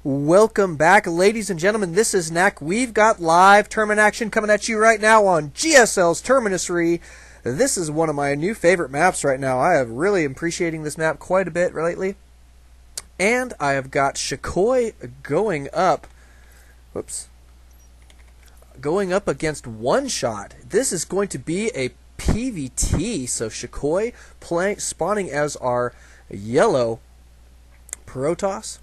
Welcome back, ladies and gentlemen. This is Knack. We've got live tournament action coming at you right now on GSL's Terminusry. This is one of my new favorite maps right now. I have really appreciating this map quite a bit lately. And I have got Shukoii going up. Going up against Oneshot. This is going to be a PvT. So Shukoii spawning as our yellow Protoss.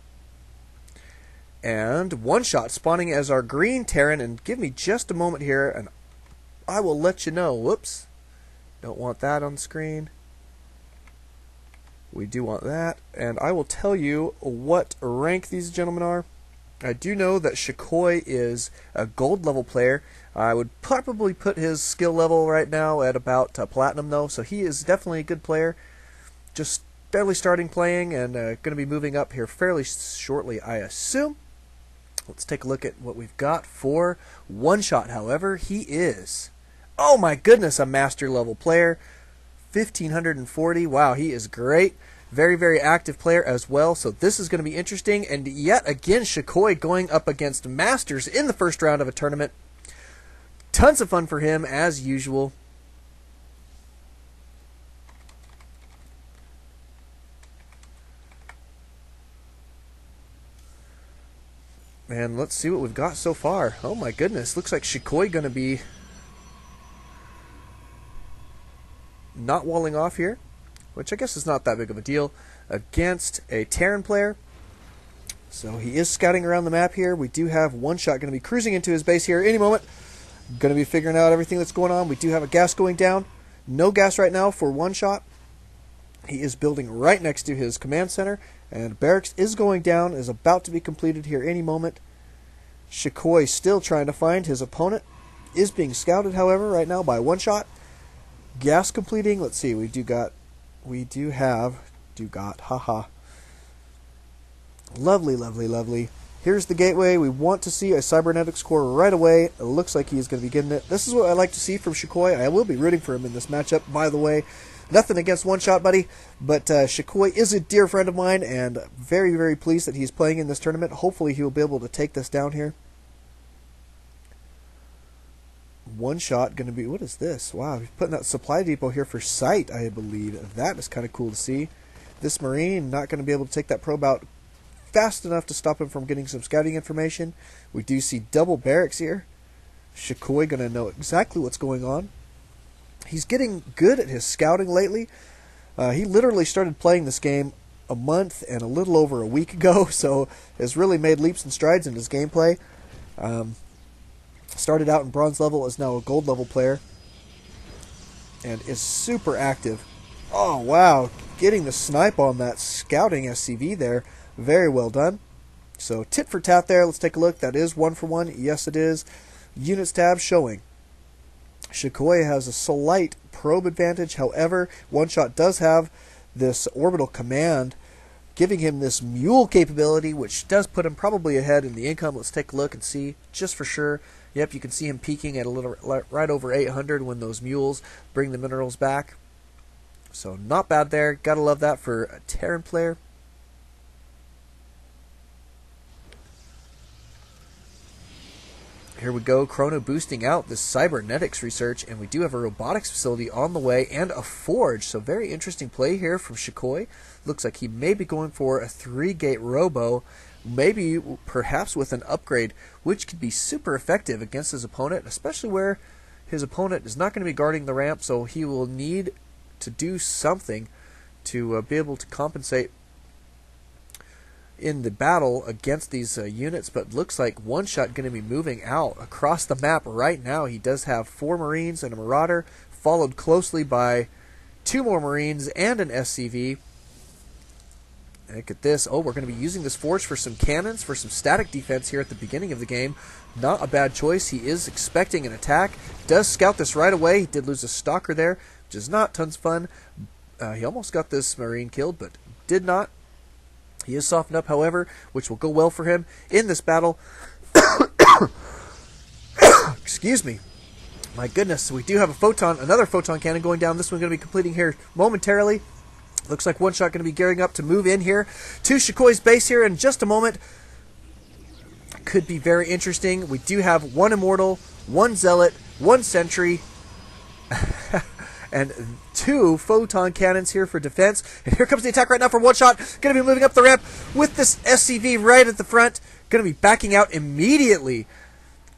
And Oneshot spawning as our green Terran. And give me just a moment here and I will let you know. Whoops. Don't want that on screen. We do want that. And I will tell you what rank these gentlemen are. I do know that Shukoii is a gold level player. I would probably put his skill level right now at about platinum though. So he is definitely a good player. Just barely starting playing and going to be moving up here fairly shortly, I assume. Let's take a look at what we've got for Oneshot. However, he is, oh my goodness, a master level player. 1540. Wow, he is great. Very, very active player as well. So this is going to be interesting. And yet again, Shukoii going up against masters in the first round of a tournament. Tons of fun for him as usual. And let's see what we've got so far. Oh my goodness, looks like Shukoii going to be not walling off here, which I guess is not that big of a deal, against a Terran player. So he is scouting around the map here. We do have Oneshot going to be cruising into his base here any moment. Going to be figuring out everything that's going on. We do have a gas going down. No gas right now for Oneshot. He is building right next to his command center, and barracks is going down, is about to be completed here any moment. Shukoii still trying to find his opponent. Is being scouted, however, right now by Oneshot. Gas completing. Let's see. We do have. Haha. Lovely, lovely, lovely. Here's the gateway. We want to see a cybernetics core right away. It looks like he's going to be getting it. This is what I like to see from Shukoii. I will be rooting for him in this matchup, by the way. Nothing against Oneshot, buddy, but Shukoii is a dear friend of mine, and very, very pleased that he's playing in this tournament. Hopefully he will be able to take this down here. Oneshot going to be, what is this? Wow, he's putting that supply depot here for sight, I believe. That is kind of cool to see. This Marine not going to be able to take that probe out fast enough to stop him from getting some scouting information. We do see double barracks here. Shukoii going to know exactly what's going on. He's getting good at his scouting lately. He literally started playing this game a month and a little over a week ago, so has really made leaps and strides in his gameplay. Started out in bronze level, is now a gold level player, and is super active. Oh wow, getting the snipe on that scouting SCV there. Very well done. So tit for tat there. Let's take a look. That is 1 for 1. Yes, it is. Units tab showing Shukoii has a slight probe advantage. However, Oneshot does have this orbital command, giving him this mule capability, which does put him probably ahead in the income. Let's take a look and see just for sure. Yep, you can see him peaking at a little right over 800 when those mules bring the minerals back. So not bad there. Gotta love that for a Terran player. Here we go, Chrono boosting out this cybernetics research, and we do have a robotics facility on the way and a forge. So very interesting play here from Shukoii. Looks like he may be going for a 3-gate robo, maybe perhaps with an upgrade, which could be super effective against his opponent, especially where his opponent is not going to be guarding the ramp, so he will need to do something to be able to compensate in the battle against these units. But looks like Oneshot going to be moving out across the map right now. He does have 4 Marines and a Marauder, followed closely by 2 more Marines and an SCV. Look at this. Oh, we're going to be using this forge for some cannons, for some static defense here at the beginning of the game. Not a bad choice. He is expecting an attack. Does scout this right away. He did lose a stalker there, which is not tons of fun. He almost got this Marine killed, but did not. He is softened up, however, which will go well for him in this battle. Excuse me. My goodness, we do have a photon, another photon cannon going down. This one's going to be completing here momentarily. Looks like Oneshot going to be gearing up to move in here to Shukoii's base here in just a moment. Could be very interesting. We do have one Immortal, one Zealot, one Sentry, and 2 Photon Cannons here for defense. And here comes the attack right now from Oneshot. Going to be moving up the ramp with this SCV right at the front. Going to be backing out immediately.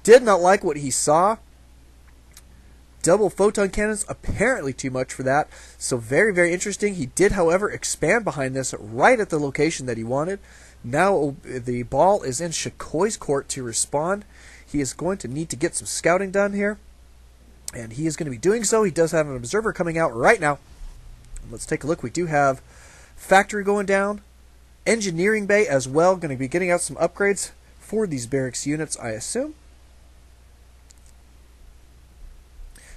Did not like what he saw. Double Photon Cannons, apparently too much for that. So very, very interesting. He did, however, expand behind this right at the location that he wanted. Now the ball is in Shukoi's court to respond. He is going to need to get some scouting done here. And he is going to be doing so. He does have an observer coming out right now. Let's take a look. We do have factory going down. Engineering bay as well. Going to be getting out some upgrades for these barracks units, I assume.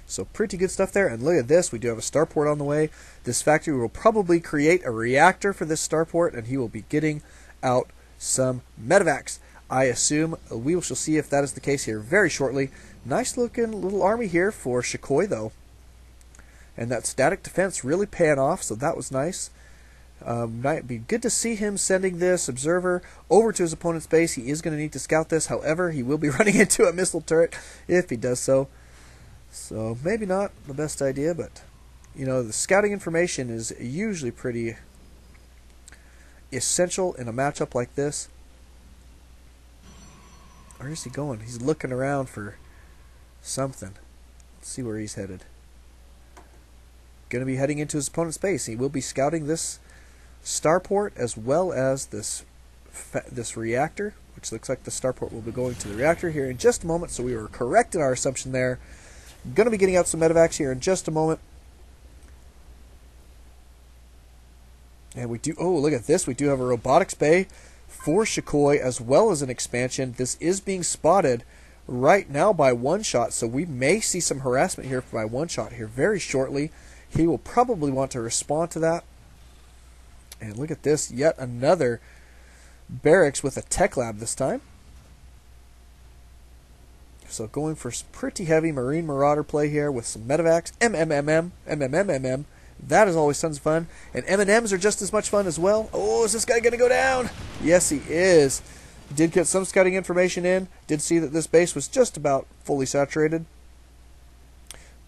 So pretty good stuff there. And look at this. We do have a starport on the way. This factory will probably create a reactor for this starport, and he will be getting out some medevacs. I assume we shall see if that is the case here very shortly. Nice looking little army here for Shukoii though. And that static defense really paying off, so that was nice. Might be good to see him sending this observer over to his opponent's base. He is going to need to scout this. However, he will be running into a missile turret if he does so. So maybe not the best idea, but you know, the scouting information is usually pretty essential in a matchup like this. Where is he going? He's looking around for something. Let's see where he's headed. Going to be heading into his opponent's base. He will be scouting this starport as well as this reactor, which looks like the starport will be going to the reactor here in just a moment. So we were correct in our assumption there. Going to be getting out some medevacs here in just a moment. And we do, oh, look at this. We do have a robotics bay for Shukoii as well as an expansion. This is being spotted right now by Oneshot, so we may see some harassment here by Oneshot here very shortly. He will probably want to respond to that. And look at this, yet another barracks with a tech lab this time. So going for pretty heavy Marine Marauder play here with some medevacs. MMMM. That is always tons of fun. And M&Ms are just as much fun as well. Oh, is this guy going to go down? Yes, he is. Did get some scouting information in. Did see that this base was just about fully saturated.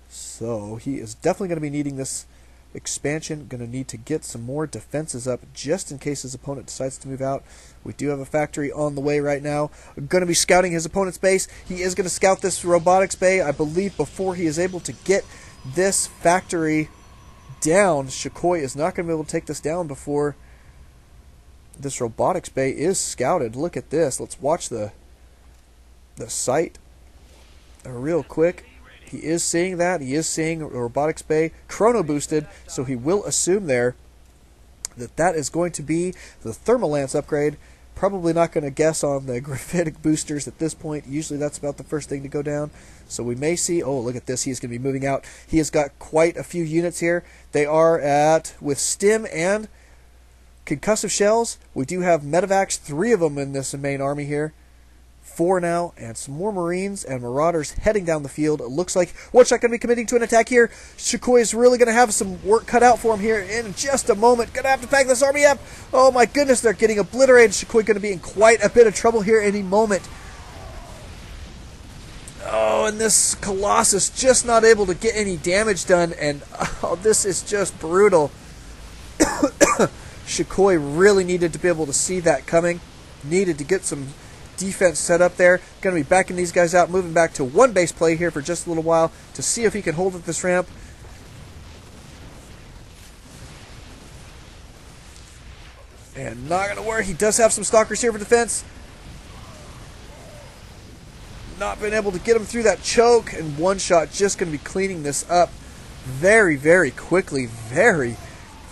So he is definitely going to be needing this expansion. Going to need to get some more defenses up just in case his opponent decides to move out. We do have a factory on the way right now. Going to be scouting his opponent's base. He is going to scout this robotics bay, I believe, before he is able to get this factory down. Shukoii is not going to be able to take this down before this robotics bay is scouted. Look at this. Let's watch the site real quick. He is seeing that. He is seeing a robotics bay chrono boosted, so he will assume there that that is going to be the thermal lance upgrade. Probably not going to guess on the graphitic boosters at this point. Usually that's about the first thing to go down. So we may see, oh, look at this. He's going to be moving out. He has got quite a few units here. They are at, with stim and concussive shells, we do have medevacs, 3 of them in this main army here. 4 now, and some more Marines and Marauders heading down the field. It looks like Oneshot going to be committing to an attack here. Shukoii is really going to have some work cut out for him here in just a moment. Going to have to pack this army up. Oh my goodness, they're getting obliterated. Shukoii going to be in quite a bit of trouble here any moment. Oh, and this Colossus just not able to get any damage done, and oh, this is just brutal. Shukoii really needed to be able to see that coming. Needed to get some defense set up there. Going to be backing these guys out, moving back to one base play here for just a little while to see if he can hold at this ramp. And not going to work. He does have some stalkers here for defense. Not been able to get him through that choke, and Oneshot just going to be cleaning this up very, very quickly. Very,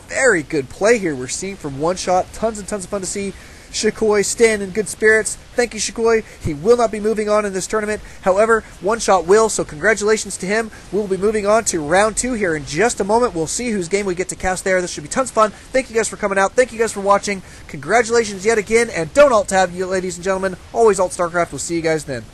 very good play here we're seeing from Oneshot. Tons and tons of fun to see. Shukoii staying in good spirits. Thank you, Shukoii. He will not be moving on in this tournament. However, Oneshot will, so congratulations to him. We'll be moving on to round 2 here in just a moment. We'll see whose game we get to cast there. This should be tons of fun. Thank you guys for coming out. Thank you guys for watching. Congratulations yet again, and don't alt-tab, you ladies and gentlemen. Always alt StarCraft. We'll see you guys then.